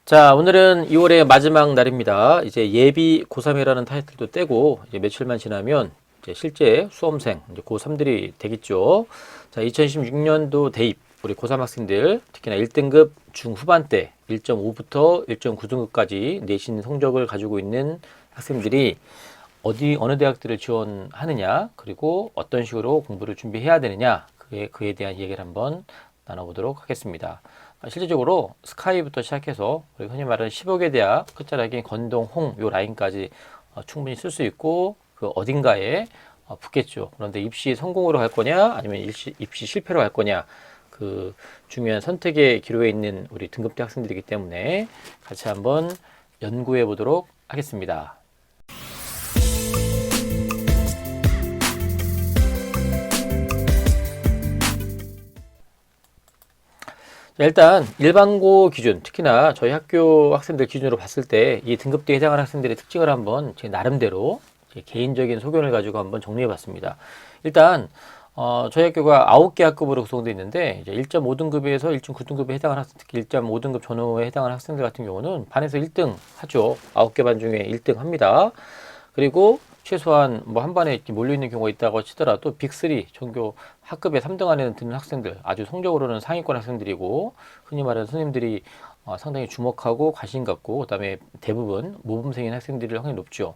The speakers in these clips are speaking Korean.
자, 오늘은 2월의 마지막 날입니다. 이제 예비 고3이라는 타이틀도 떼고 이제 며칠만 지나면 이제 실제 수험생, 이제 고3들이 되겠죠. 자, 2016년도 대입 우리 고3 학생들 특히나 1등급 중후반대 1.5부터 1.9등급까지 내신 성적을 가지고 있는 학생들이 어느 대학들을 지원하느냐, 그리고 어떤 식으로 공부를 준비해야 되느냐, 그에 대한 얘기를 한번 나눠보도록 하겠습니다. 실질적으로 스카이부터 시작해서 우리 흔히 말하는 10억의 대학, 끝자락인 건동, 홍, 요 라인까지 충분히 쓸 수 있고 그 어딘가에 붙겠죠. 그런데 입시 성공으로 갈 거냐, 아니면 입시 실패로 갈 거냐, 그 중요한 선택의 기로에 있는 우리 등급대 학생들이기 때문에 같이 한번 연구해 보도록 하겠습니다. 일단 일반고 기준, 특히나 저희 학교 학생들 기준으로 봤을 때 이 등급대에 해당하는 학생들의 특징을 한번 제 나름대로 제 개인적인 소견을 가지고 한번 정리해 봤습니다. 일단 저희 학교가 9개 학급으로 구성되어 있는데 이제 1.5등급에서 1.9등급에 해당하는 학생, 특히 1.5등급 전후에 해당하는 학생들 같은 경우는 반에서 1등 하죠. 9개 반 중에 1등 합니다. 그리고 최소한 뭐 한 반에 이렇게 몰려 있는 경우가 있다고 치더라도 빅3 전교 학급에 3등 안에 드는 학생들, 아주 성적으로는 상위권 학생들이고 흔히 말하는 선생님들이 상당히 주목하고 관심 갖고 그다음에 대부분 모범생인 학생들이 확률이 높죠.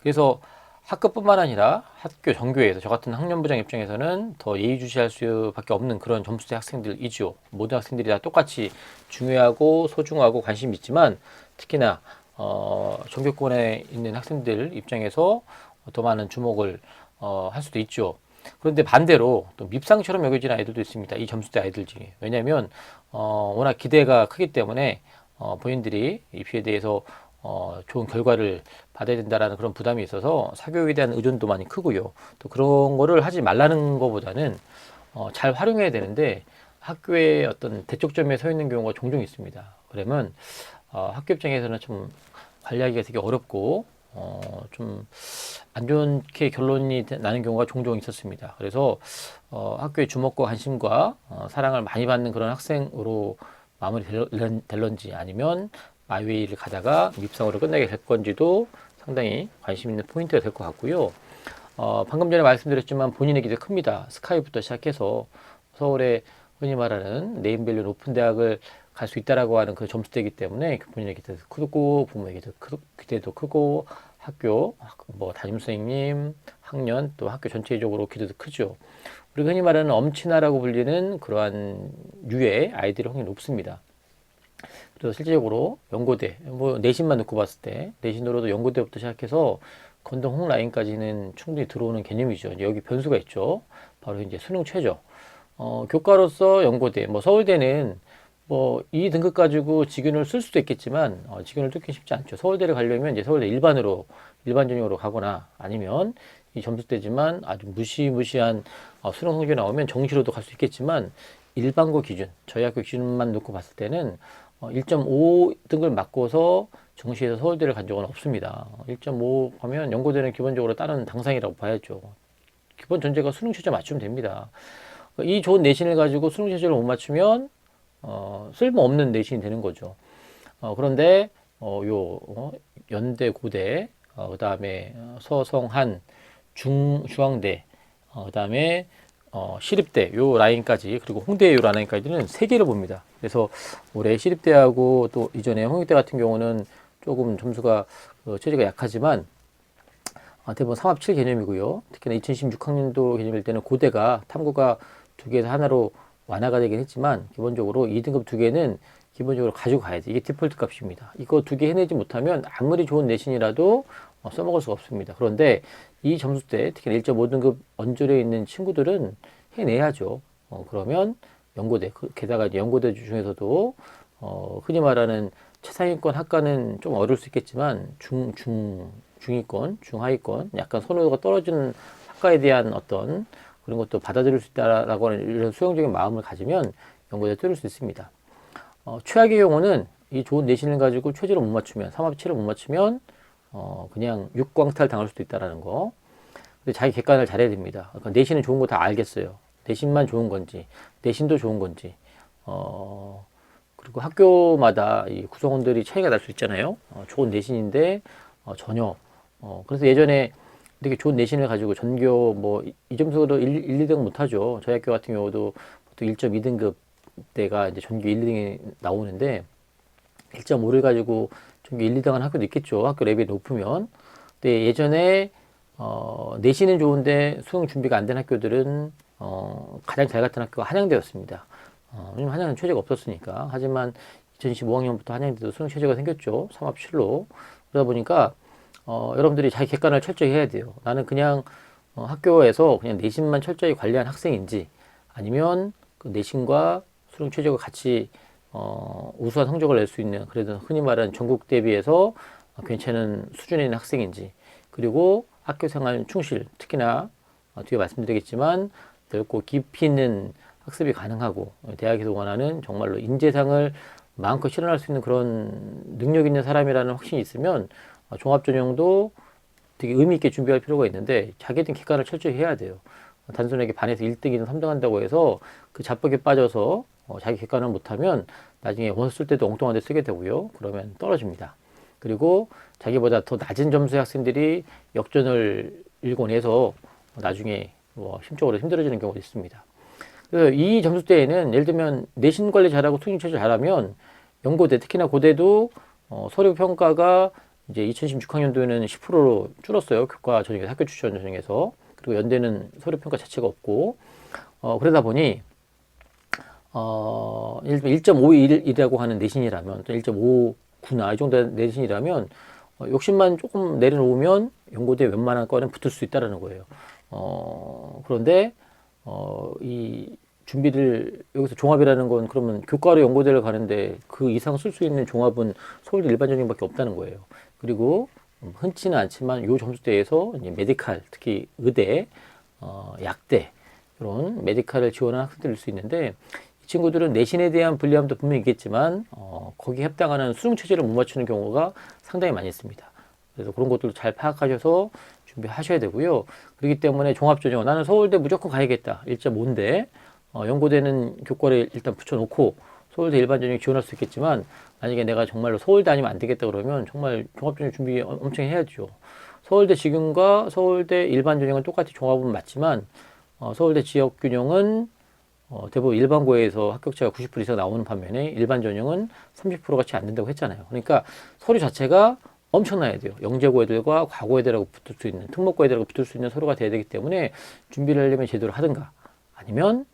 그래서 학급뿐만 아니라 학교 전교에서 저 같은 학년부장 입장에서는 더 예의주시할 수밖에 없는 그런 점수대 학생들이죠. 모든 학생들이 다 똑같이 중요하고 소중하고 관심 있지만 특히나 전교권에 있는 학생들 입장에서 더 많은 주목을 할 수도 있죠. 그런데 반대로 또 밉상처럼 여겨지는 아이들도 있습니다. 이 점수대 아이들 중에. 왜냐하면 워낙 기대가 크기 때문에 본인들이 입시에 대해서 좋은 결과를 받아야 된다라는 그런 부담이 있어서 사교육에 대한 의존도 많이 크고요. 또 그런 거를 하지 말라는 것보다는 잘 활용해야 되는데 학교의 어떤 대척점에 서 있는 경우가 종종 있습니다. 그러면 학교 입장에서는 좀 관리하기가 되게 어렵고 좀 안 좋게 결론이 나는 경우가 종종 있었습니다. 그래서 학교의 주목과 관심과 사랑을 많이 받는 그런 학생으로 마무리될런지 아니면 마이웨이를 가다가 밉상으로 끝나게 될 건지도 상당히 관심 있는 포인트가 될 것 같고요. 방금 전에 말씀드렸지만 본인의 기대 큽니다. 스카이부터 시작해서 서울의 흔히 말하는 네임밸류 높은 대학을 갈 수 있다라고 하는 그 점수대이기 때문에 본인의 기대도 크고 부모의 기대도 크고 학교 뭐 담임 선생님 학년 또 학교 전체적으로 기대도 크죠. 우리가 흔히 말하는 엄친아라고 불리는 그러한 유의 아이들이 확률이 높습니다. 그래서 실질적으로 연고대 뭐 내신만 놓고 봤을 때 내신으로도 연고대부터 시작해서 건동 홍 라인까지는 충분히 들어오는 개념이죠. 이제 여기 변수가 있죠. 바로 이제 수능 최저. 교과로서 연고대, 뭐 서울대는 뭐 이 등급 가지고 직윤을 쓸 수도 있겠지만 직윤을 뚫기 쉽지 않죠. 서울대를 가려면 이제 서울대 일반 전형으로 가거나 아니면 이 점수대지만 아주 무시무시한 수능 성적이 나오면 정시로도 갈 수 있겠지만 일반고 기준, 저희 학교 기준만 놓고 봤을 때는 1.5등을 맞고서 정시에서 서울대를 간 적은 없습니다. 1.5 하면 연고대는 기본적으로 다른 당상이라고 봐야죠. 기본 전제가 수능 최저 맞추면 됩니다. 이 좋은 내신을 가지고 수능 최저를 못 맞추면 쓸모없는 내신이 되는 거죠. 그런데 연대, 고대, 그다음에 서성한, 중앙대, 그다음에 시립대 요 라인까지 그리고 홍대 요 라인까지는 세 개를 봅니다. 그래서 올해 시립대하고 또 이전에 홍익대 같은 경우는 조금 점수가 체제가 약하지만 대부분 3합7 개념이고요. 특히나 2016학년도 개념일 때는 고대가 탐구가 두 개에서 하나로 완화가 되긴 했지만 기본적으로 2등급 두 개는 기본적으로 가지고 가야 돼. 이게 디폴트 값입니다. 이거 두 개 해내지 못하면 아무리 좋은 내신이라도 써먹을 수가 없습니다. 그런데 이 점수대 특히 1.5등급 언저리에 있는 친구들은 해내야죠. 그러면 연고대 게다가 연고대 중에서도 흔히 말하는 최상위권 학과는 좀 어려울 수 있겠지만 중위권, 중하위권 약간 선호도가 떨어지는 학과에 대한 어떤 그런 것도 받아들일 수 있다라고 하는 이런 수용적인 마음을 가지면 연고대에 뚫을 수 있습니다. 최악의 경우는 이 좋은 내신을 가지고 최저를 못 맞추면 3합7을 못 맞추면 그냥 육광탈 당할 수도 있다라는 거. 근데 자기 객관을 잘해야 됩니다. 그러니까 내신은 좋은 거 다 알겠어요. 내신만 좋은 건지, 내신도 좋은 건지, 그리고 학교마다 이 구성원들이 차이가 날 수 있잖아요. 좋은 내신인데 전혀 그래서 예전에 되게 좋은 내신을 가지고 전교 뭐 이 점수로 1, 2등 못하죠. 저희 학교 같은 경우도 보통 1.2등급 대가 이제 전교 1, 2등이 나오는데 1.5를 가지고 전교 1, 2등 한 학교도 있겠죠. 학교 레벨이 높으면. 근데 예전에 내신은 좋은데 수능 준비가 안 된 학교들은 가장 잘 갔던 학교가 한양대였습니다. 왜냐면 한양은 최저가 없었으니까. 하지만 2015학년부터 한양대도 수능 최저가 생겼죠. 3합7로. 그러다 보니까 여러분들이 자기 객관을 철저히 해야 돼요. 나는 그냥 학교에서 그냥 내신만 철저히 관리한 학생인지 아니면 그 내신과 수능 최저가 같이 우수한 성적을 낼 수 있는 그래도 흔히 말하는 전국 대비해서 괜찮은 수준의 있는 학생인지 그리고 학교 생활 충실 특히나 뒤에 말씀드리겠지만 넓고 깊이 있는 학습이 가능하고 대학에서 원하는 정말로 인재상을 마음껏 실현할 수 있는 그런 능력 있는 사람이라는 확신이 있으면 종합전형도 되게 의미 있게 준비할 필요가 있는데 자기들 객관을 철저히 해야 돼요. 단순하게 반에서 1등이든 3등 한다고 해서 그 자뻑에 빠져서 자기 객관을 못하면 나중에 원서 쓸 때도 엉뚱한 데 쓰게 되고요. 그러면 떨어집니다. 그리고 자기보다 더 낮은 점수의 학생들이 역전을 일궈내서 나중에 뭐 심적으로 힘들어지는 경우도 있습니다. 그래서 이 점수대에는 예를 들면 내신 관리 잘하고 수능 체제 잘하면 연고대 특히나 고대도 서류 평가가 이제 2016학년도에는 10%로 줄었어요. 교과 전형에서 학교 추천 전형에서. 그리고 연대는 서류 평가 자체가 없고 그러다 보니 예를 들면 1.51이라고 하는 내신이라면 또 1.59나 이 정도 내신이라면 욕심만 조금 내려놓으면 연고대 웬만한 거는 붙을 수 있다라는 거예요. 그런데 이 준비를 여기서 종합이라는 건 그러면 교과로 연고대를 가는데 그 이상 쓸 수 있는 종합은 서울대 일반전형밖에 없다는 거예요. 그리고 흔치는 않지만 요 점수대에서 이제 메디칼 특히 의대, 약대 이런 메디칼을 지원하는 학생들일 수 있는데 이 친구들은 내신에 대한 불리함도 분명히 있겠지만 거기에 해당하는 수능 체제를 못 맞추는 경우가 상당히 많이 있습니다. 그래서 그런 것들도 잘 파악하셔서 준비하셔야 되고요. 그렇기 때문에 종합전형 나는 서울대 무조건 가야겠다. 1.5인데 연고대는 교과를 일단 붙여놓고 서울대 일반전형 지원할 수 있겠지만 만약에 내가 정말로 서울대 아니면 안 되겠다 그러면 정말 종합전형 준비 엄청 해야죠. 서울대 지금과 서울대 일반전형은 똑같이 종합은 맞지만 서울대 지역균형은 대부분 일반고에서 합격자가 90% 이상 나오는 반면에 일반 전형은 30%가 채 안 된다고 했잖아요. 그러니까 서류 자체가 엄청나야 돼요. 영재고 애들과 과고 애들하고 붙을 수 있는 특목고 애들하고 붙을 수 있는 서류가 돼야 되기 때문에 준비를 하려면 제대로 하든가 아니면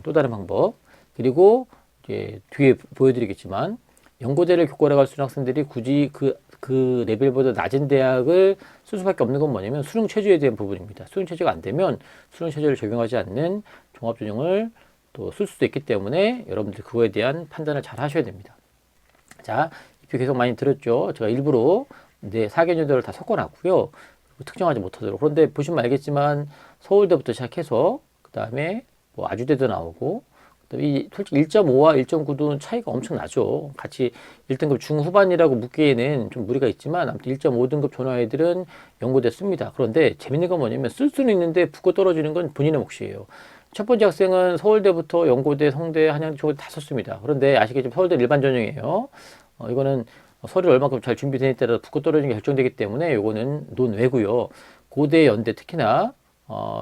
또 다른 방법 그리고 이제 뒤에 보여드리겠지만 연고대를 교과로 갈 수 있는 학생들이 굳이 그 레벨보다 낮은 대학을 쓸 수밖에 없는 건 뭐냐면 수능 체제에 대한 부분입니다. 수능 체제가 안 되면 수능 체제를 적용하지 않는 종합전형을 또 쓸 수도 있기 때문에 여러분들 그거에 대한 판단을 잘 하셔야 됩니다. 자, 이 표 계속 많이 들었죠. 제가 일부러 네, 4개년도를 다 섞어놨고요. 특정하지 못하도록. 그런데 보시면 알겠지만 서울대부터 시작해서 그 다음에 뭐 아주대도 나오고 이 솔직히 1.5와 1.9도 차이가 엄청 나죠. 같이 1등급 중후반이라고 묻기에는 좀 무리가 있지만 아무튼 1.5등급 전화 애들은 연고대 씁니다. 그런데 재밌는 건 뭐냐면 쓸 수는 있는데 붙고 떨어지는 건 본인의 몫이에요. 첫 번째 학생은 서울대부터 연고대, 성대, 한양대, 중고대 다 썼습니다. 그런데 아시겠지만 서울대 일반 전형이에요. 이거는 서류 얼마큼 잘 준비되느냐에 따라 붙고 떨어지는 게 결정되기 때문에 이거는 논외고요. 고대, 연대 특히나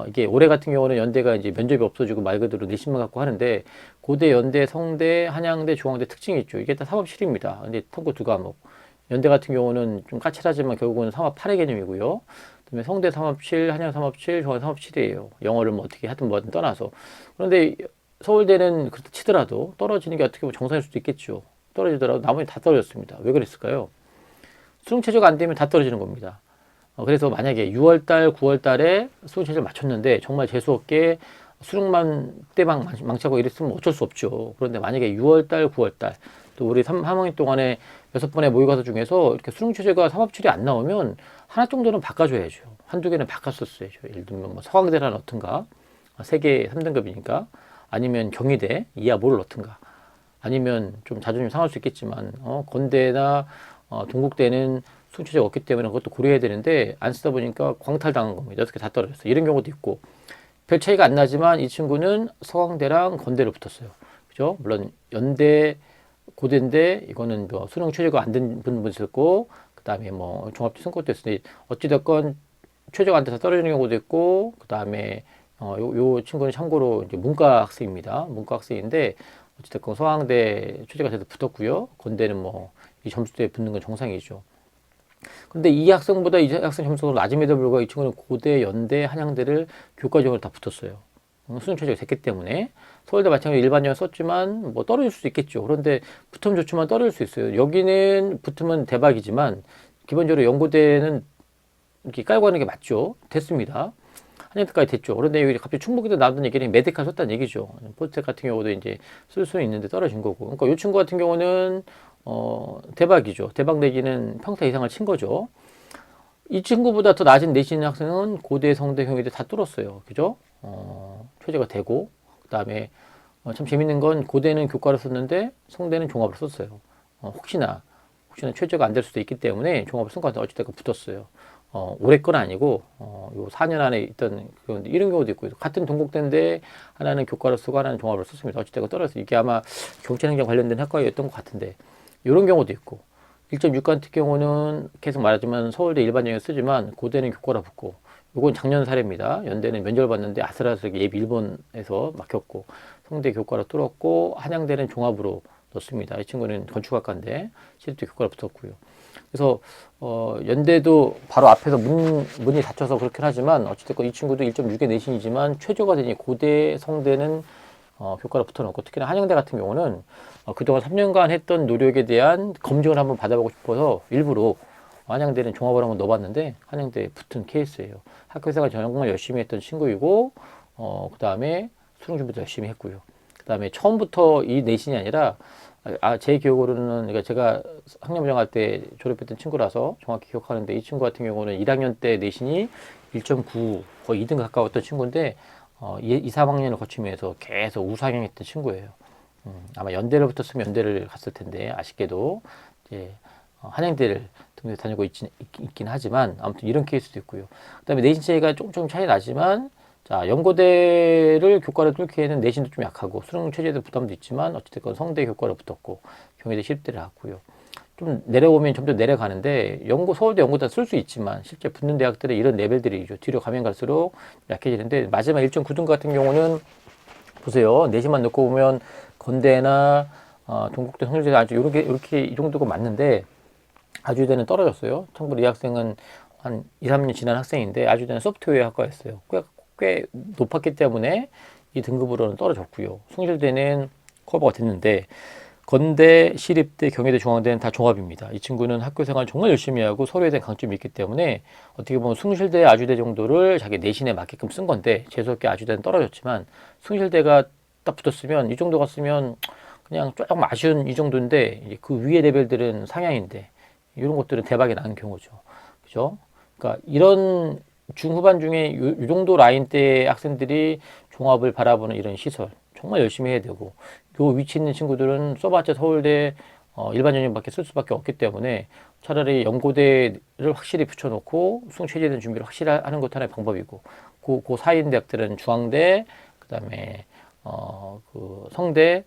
이게 올해 같은 경우는 연대가 이제 면접이 없어지고 말 그대로 내신만 갖고 하는데 고대, 연대, 성대, 한양대, 중앙대 특징이 있죠. 이게 다 3합7입니다. 근데 통고 2과목. 연대 같은 경우는 좀 까칠하지만 결국은 3합8의 개념이고요. 그다음에 성대 3합7, 한양 3합7, 중앙 3합7이에요. 영어를 뭐 어떻게 하든 뭐든 떠나서. 그런데 서울대는 그렇다 치더라도 떨어지는 게 어떻게 보면 정상일 수도 있겠죠. 떨어지더라도 나머지 다 떨어졌습니다. 왜 그랬을까요? 수능 체제가 안 되면 다 떨어지는 겁니다. 그래서 만약에 6월달, 9월달에 수능 체제를 맞췄는데 정말 재수없게 수능만 때방 망치고 이랬으면 어쩔 수 없죠. 그런데 만약에 6월달, 9월달 또 우리 3학년 동안에 6번의 모의고사 중에서 이렇게 수능 체제가 3합7이 안 나오면 하나 정도는 바꿔줘야죠. 한두 개는 바꿨었어야죠. 예를 들면 뭐 서강대를 넣든가 세계 3등급이니까 아니면 경희대 이하 뭐를 넣든가 아니면 좀 자존심 상할 수 있겠지만 건대나 동국대는 수능 체제가 없기 때문에 그것도 고려해야 되는데 안 쓰다 보니까 광탈당한 겁니다. 6개 다 떨어졌어요. 이런 경우도 있고 별 차이가 안 나지만 이 친구는 서강대랑 건대를 붙었어요. 그죠? 물론 연대 고대인데 이거는 뭐 수능 최저가 안 된 분도 있었고 그다음에 뭐 종합 성적도 있으니 어찌됐건 최저가 안 돼서 떨어지는 경우도 있고 그다음에 요 친구는 참고로 이제 문과 학생입니다. 문과 학생인데 어찌됐건 서강대 최저가 돼서 붙었고요. 건대는 뭐 이 점수대에 붙는 건 정상이죠. 근데 이 학생보다 이 학생 점수가 낮음에도 불구하고 이 친구는 고대, 연대, 한양대를 교과적으로 다 붙었어요. 수능 최저가 됐기 때문에 서울대 마찬가지로 일반형 썼지만 뭐 떨어질 수도 있겠죠. 그런데 붙으면 좋지만 떨어질 수 있어요. 여기는 붙으면 대박이지만 기본적으로 연고대는 이렇게 깔고 가는 게 맞죠. 됐습니다. 한양대까지 됐죠. 그런데 여기 갑자기 충북에도 나오는 얘기는 메디칼 썼다는 얘기죠. 포스텍 같은 경우도 이제 쓸 수는 있는데 떨어진 거고. 그러니까 이 친구 같은 경우는 대박이죠. 대박 내기는 평타 이상을 친 거죠. 이 친구보다 더 낮은 내신 학생은 고대, 성대, 경희대 다 뚫었어요. 그죠? 최저가 되고, 그 다음에 참 재밌는 건 고대는 교과를 썼는데 성대는 종합을 썼어요. 혹시나 최저가 안 될 수도 있기 때문에 종합을 쓴 것 같아요. 어찌됐건 붙었어요. 올해 건 아니고, 요 4년 안에 있던 그런 이런 경우도 있고, 같은 동국대인데 하나는 교과를 쓰고 하나는 종합을 썼습니다. 어찌됐건 떨어졌어요. 이게 아마 경찰행정 관련된 학과였던 것 같은데, 이런 경우도 있고, 1.6 같은 경우는 계속 말하지만 서울대 일반형을 쓰지만 고대는 교과로 붙고, 이건 작년 사례입니다. 연대는 면접을 봤는데 아슬아슬하게 예비 1번에서 막혔고, 성대 교과로 뚫었고, 한양대는 종합으로 넣습니다. 이 친구는 건축학과인데 실제 교과로 붙었고요. 그래서 연대도 바로 앞에서 문이 닫혀서 그렇긴 하지만 어찌됐건 이 친구도 1.6의 내신이지만 최저가 되니 고대, 성대는 교과로 붙어놓고 특히나 한양대 같은 경우는 그동안 3년간 했던 노력에 대한 검증을 한번 받아보고 싶어서 일부러 한양대는 종합을 한번 넣어봤는데 한양대에 붙은 케이스예요. 학교생활 정말 열심히 했던 친구이고 그 다음에 수능 준비도 열심히 했고요. 그 다음에 처음부터 이 내신이 아니라 제 기억으로는 그러니까 제가 학년부정할 때 졸업했던 친구라서 정확히 기억하는데 이 친구 같은 경우는 1학년 때 내신이 1.9 거의 2등 가까웠던 친구인데 2, 3학년을 거치면서 계속 우상향했던 친구예요. 아마 연대를 붙었으면 연대를 갔을 텐데 아쉽게도 이제 한양대를 등록해 다니고 있긴 하지만 아무튼 이런 케이스도 있고요. 그다음에 내신 차이가 조금 차이 나지만 자 연고대를 교과로 뚫기에는 내신도 좀 약하고 수능 최저에도 부담도 있지만 어쨌든 성대 교과로 붙었고 경희대 실대를 갔고요. 좀 내려오면 점점 내려가는데 서울대 연고대 쓸 수 있지만 실제 붙는 대학들의 이런 레벨들이죠. 뒤로 가면 갈수록 약해지는데 마지막 1.9등 같은 경우는 보세요. 내신만 넣고 보면 건대나 동국대, 성주대 아주 이렇게 이 정도가 맞는데 아주대는 떨어졌어요. 참고로 이 학생은 한 2, 3년 지난 학생인데 아주대는 소프트웨어 학과였어요. 꽤 높았기 때문에 이 등급으로는 떨어졌고요. 숭실대는 커버가 됐는데 건대, 시립대, 경희대, 중앙대는 다 종합입니다. 이 친구는 학교생활 정말 열심히 하고 서로에 대한 강점이 있기 때문에 어떻게 보면 숭실대, 아주대 정도를 자기 내신에 맞게끔 쓴 건데 재수없게 아주대는 떨어졌지만 숭실대가 딱 붙었으면 이 정도 갔으면 그냥 조금 아쉬운 이 정도인데 그 위의 레벨들은 상향인데 이런 것들은 대박이 나는 경우죠. 그죠? 그러니까 이런 중후반 중에 이 정도 라인대 학생들이 종합을 바라보는 이런 시설 정말 열심히 해야 되고 요 위치 있는 친구들은 써봤자 서울대 일반 전형밖에 쓸 수밖에 없기 때문에 차라리 연고대를 확실히 붙여놓고 수능 최저된 준비를 확실히 하는 것도 하나의 방법이고 그 사이인 대학들은 중앙대 그다음에 그 성대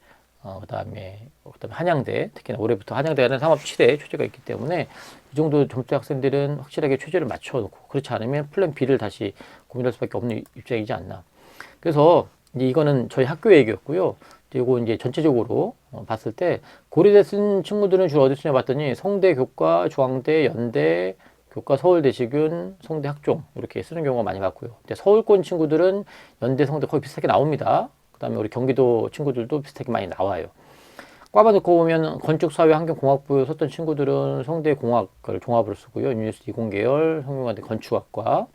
그다음에 한양대 특히나 올해부터 한양대는 상업 7회 최저가 있기 때문에 이 정도 점수 학생들은 확실하게 최저를 맞춰놓고 그렇지 않으면 플랜 B를 다시 고민할 수밖에 없는 입장이지 않나. 그래서 이제 이거는 저희 학교 얘기였고요. 그리고 이제 전체적으로 봤을 때 고려대 쓴 친구들은 주로 어디 쓰냐 봤더니 성대, 교과, 중앙대, 연대, 교과, 서울대, 직윤, 성대, 학종 이렇게 쓰는 경우가 많이 봤고요. 근데 서울권 친구들은 연대, 성대 거의 비슷하게 나옵니다. 그다음에 우리 경기도 친구들도 비슷하게 많이 나와요. 과만 놓고 보면 건축, 사회, 환경, 공학부 썼던 친구들은 성대 공학을 종합으로 쓰고요. 유니버시티 이공계열, 성균관대 건축학과,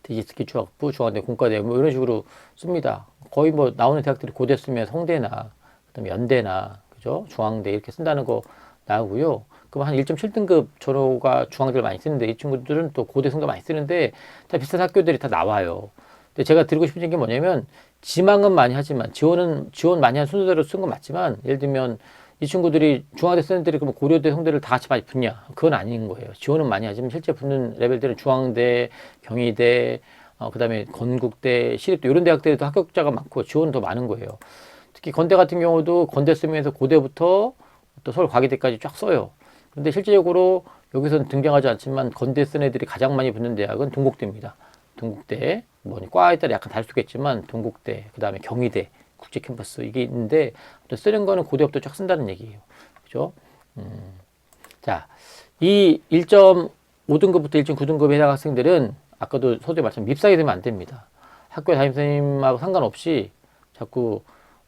디지스키 추학부, 중앙대 공과대 뭐 이런 식으로 씁니다. 거의 뭐 나오는 대학들이 고대 쓰면 성대나 그다음에 연대나 그죠? 중앙대 이렇게 쓴다는 거 나오고요. 그럼 한 1.7등급 전호가 중앙대를 많이 쓰는데 이 친구들은 또 고대 성대 많이 쓰는데 다 비슷한 학교들이 다 나와요. 근데 제가 드리고 싶은 게 뭐냐면 지망은 많이 하지만 지원 많이 한 순서대로 쓴 건 맞지만 예를 들면 이 친구들이 중앙대 쓰는 애들이 그러면 고려대, 성대를 다 같이 많이 붙냐? 그건 아닌 거예요. 지원은 많이 하지만 실제 붙는 레벨들은 중앙대, 경희대, 그다음에 건국대, 시립대 이런 대학들에도 합격자가 많고 지원은 더 많은 거예요. 특히 건대 같은 경우도 건대 쓰면서 고대부터 또 서울 과기대까지 쫙 써요. 그런데 실제적으로 여기서는 등장하지 않지만 건대 쓴 애들이 가장 많이 붙는 대학은 동국대입니다. 동국대, 뭐 과에 따라 약간 다를 수 있겠지만 동국대, 그 다음에 경희대, 국제 캠퍼스 이게 있는데 쓰는 거는 고대부터 쫙 쓴다는 얘기예요. 그죠? 자, 이 1.5등급부터 1.9등급에 해당 학생들은 아까도 서두에 말씀 밉상이 되면 안 됩니다. 학교 담임선생님하고 상관없이 자꾸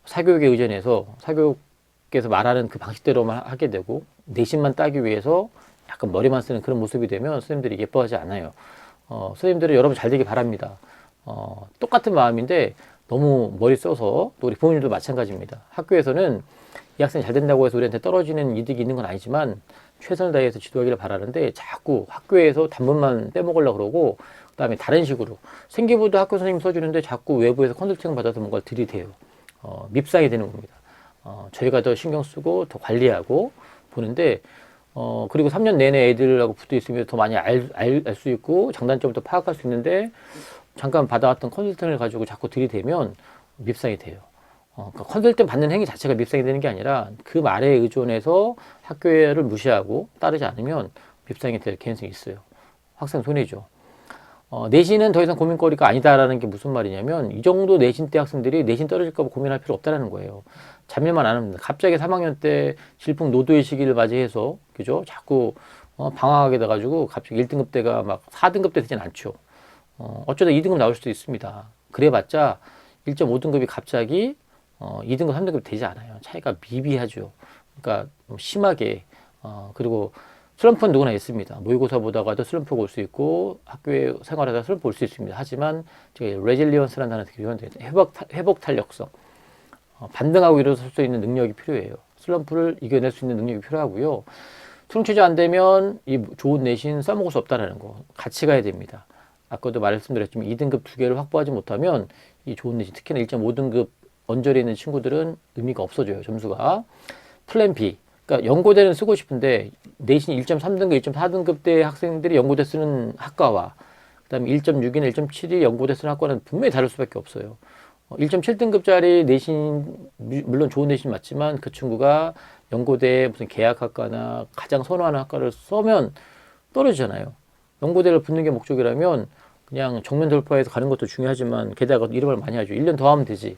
사교육에 의존해서 사교육에서 말하는 그 방식대로만 하게 되고 내신만 따기 위해서 약간 머리만 쓰는 그런 모습이 되면 선생님들이 예뻐하지 않아요. 선생님들은 여러분 잘 되길 바랍니다. 똑같은 마음인데 너무 머리 써서 또 우리 부모님도 마찬가지입니다. 학교에서는 이 학생이 잘 된다고 해서 우리한테 떨어지는 이득이 있는 건 아니지만 최선을 다해서 지도하기를 바라는데 자꾸 학교에서 단문만 빼먹으려고 그러고 그다음에 다른 식으로 생기부도 학교 선생님 써주는데 자꾸 외부에서 컨설팅 받아서 뭔가를 들이대요. 밉상이 되는 겁니다. 저희가 더 신경 쓰고 더 관리하고 보는데 그리고 3년 내내 애들하고 붙어 있으면 더 많이 알 수 있고 장단점을 더 파악할 수 있는데 잠깐 받아왔던 컨설팅을 가지고 자꾸 들이대면 밉상이 돼요. 그러니까 컨설팅 받는 행위 자체가 밉상이 되는 게 아니라 그 말에 의존해서 학교를 무시하고 따르지 않으면 밉상이 될 가능성이 있어요. 학생 손해죠. 내신은 더 이상 고민거리가 아니다라는 게 무슨 말이냐면 이 정도 내신 때 학생들이 내신 떨어질까 봐 고민할 필요 없다라는 거예요. 자멸만 안 합니다. 갑자기 3학년 때 질풍노도의 시기를 맞이해서 그죠? 자꾸 방황하게 돼가지고 갑자기 1등급 때가 막 4등급 때 되진 않죠. 어쩌다 2등급 나올 수도 있습니다. 그래봤자 1.5등급이 갑자기 2등급, 3등급이 되지 않아요. 차이가 미비하죠. 그러니까 심하게 그리고 슬럼프는 누구나 있습니다. 모의고사 보다가도 슬럼프가 올 수 있고 학교에 생활하다가 슬럼프 올 수 있습니다. 하지만 제가 레질리언스라는 단어 되게 좋아하는데 회복 탄력성 반등하고 일어설 수 있는 능력이 필요해요. 슬럼프를 이겨낼 수 있는 능력이 필요하고요. 수능 최저 안 되면 이 좋은 내신 써먹을 수 없다는 거 같이 가야 됩니다. 아까도 말씀드렸지만 2등급 2개를 확보하지 못하면 이 좋은 내신 특히나 1.5등급 언저리에 있는 친구들은 의미가 없어져요. 점수가. 플랜 B. 그러니까 연고대는 쓰고 싶은데 내신 1.3등급, 1.4등급 대 학생들이 연고대 쓰는 학과와 그다음에 1.6이나 1.7이 연고대 쓰는 학과는 분명히 다를 수밖에 없어요. 1.7등급짜리 내신 물론 좋은 내신 맞지만 그 친구가 연고대 무슨 계약학과나 가장 선호하는 학과를 써면 떨어지잖아요. 연고대를 붙는 게 목적이라면 그냥 정면 돌파해서 가는 것도 중요하지만 게다가 이름을 많이 하죠. 1년 더 하면 되지.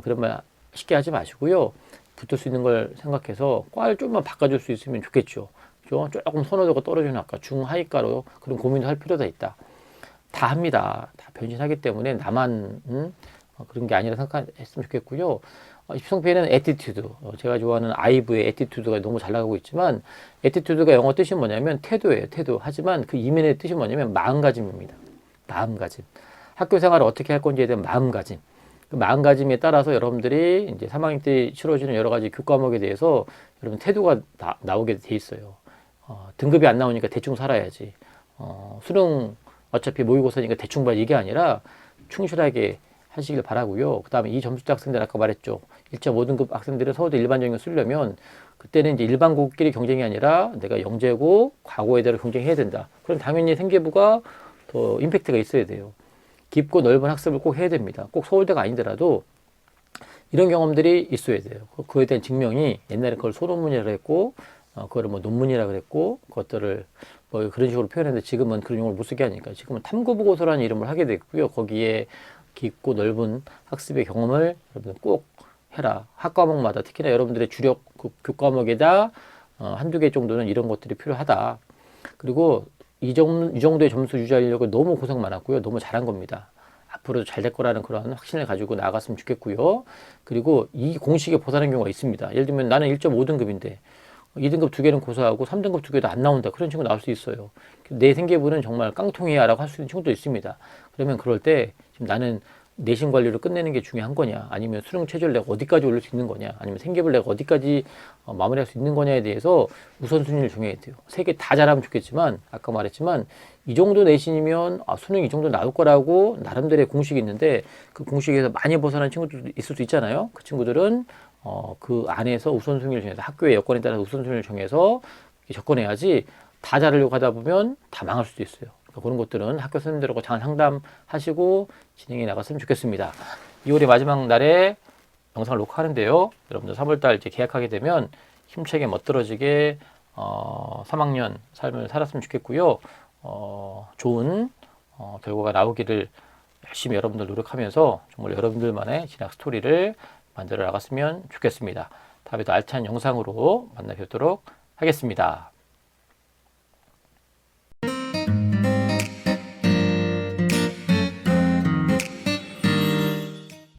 그런 말 쉽게 하지 마시고요. 붙을 수 있는 걸 생각해서 과를 좀만 바꿔줄 수 있으면 좋겠죠. 조금 선호도가 떨어지는 학과, 중하위과로 그런 고민도 할 필요가 있다. 다 합니다. 다 변신하기 때문에 나만 그런 게 아니라 생각했으면 좋겠고요. 입성패는 애티튜드. 제가 좋아하는 아이브의 애티튜드가 너무 잘 나가고 있지만 애티튜드가 영어 뜻이 뭐냐면 태도예요. 태도. 하지만 그 이면의 뜻이 뭐냐면 마음가짐입니다. 마음가짐. 학교 생활을 어떻게 할 건지에 대한 마음가짐. 그 마음가짐에 따라서 여러분들이 이제 3학년 때 치러지는 여러 가지 교과목에 대해서 여러분 태도가 나오게 돼 있어요. 등급이 안 나오니까 대충 살아야지. 수능 어차피 모의고사니까 대충 봐 이게 아니라 충실하게 하시길 바라고요. 그 다음에 이 점수대 학생들 아까 말했죠. 1.5등급 학생들은 서울대 일반적인 거 쓰려면 그때는 이제 일반고끼리 경쟁이 아니라 내가 영재고 과거에 대해 경쟁해야 된다. 그럼 당연히 생계부가 더 임팩트가 있어야 돼요. 깊고 넓은 학습을 꼭 해야 됩니다. 꼭 서울대가 아니더라도 이런 경험들이 있어야 돼요. 그거에 대한 증명이 옛날에 그걸 소논문이라고 했고 그거를 뭐 논문이라고 그랬고 그것들을 뭐 그런 식으로 표현했는데 지금은 그런 용어를 못 쓰게 하니까 지금은 탐구보고서라는 이름을 하게 됐고요. 거기에 깊고 넓은 학습의 경험을 여러분 꼭 해라. 학과목마다 특히나 여러분들의 주력 교과목에다 한두 개 정도는 이런 것들이 필요하다. 그리고 이 정도의 점수 유지하려고 너무 고생 많았고요. 너무 잘한 겁니다. 앞으로도 잘 될 거라는 그런 확신을 가지고 나아갔으면 좋겠고요. 그리고 이 공식에 벗어나는 경우가 있습니다. 예를 들면 나는 1.5등급인데 2등급 2개는 고사하고 3등급 2개도 안 나온다. 그런 친구 나올 수 있어요. 내 생계부는 정말 깡통이야 라고 할 수 있는 친구도 있습니다. 그러면 그럴 때 지금 나는 내신 관리를 끝내는 게 중요한 거냐 아니면 수능 최저를 내가 어디까지 올릴 수 있는 거냐 아니면 생계부를 내가 어디까지 마무리할 수 있는 거냐에 대해서 우선순위를 정해야 돼요. 세 개 다 잘하면 좋겠지만 아까 말했지만 이 정도 내신이면 수능 이 정도 나올 거라고 나름대로의 공식이 있는데 그 공식에서 많이 벗어난 친구들도 있을 수 있잖아요. 그 친구들은 그 안에서 우선순위를 정해서 학교의 여건에 따라서 우선순위를 정해서 접근해야지 다 잘하려고 하다 보면 다 망할 수도 있어요. 그런 것들은 학교 선생님들하고 잘 상담하시고 진행해 나갔으면 좋겠습니다. 2월의 마지막 날에 영상을 녹화하는데요. 여러분들 3월달 이제 계약하게 되면 힘차게 멋들어지게 3학년 삶을 살았으면 좋겠고요. 좋은 결과가 나오기를 열심히 여러분들 노력하면서 정말 여러분들만의 진학 스토리를 만들어 나갔으면 좋겠습니다. 다음에도 알찬 영상으로 만나 뵙도록 하겠습니다.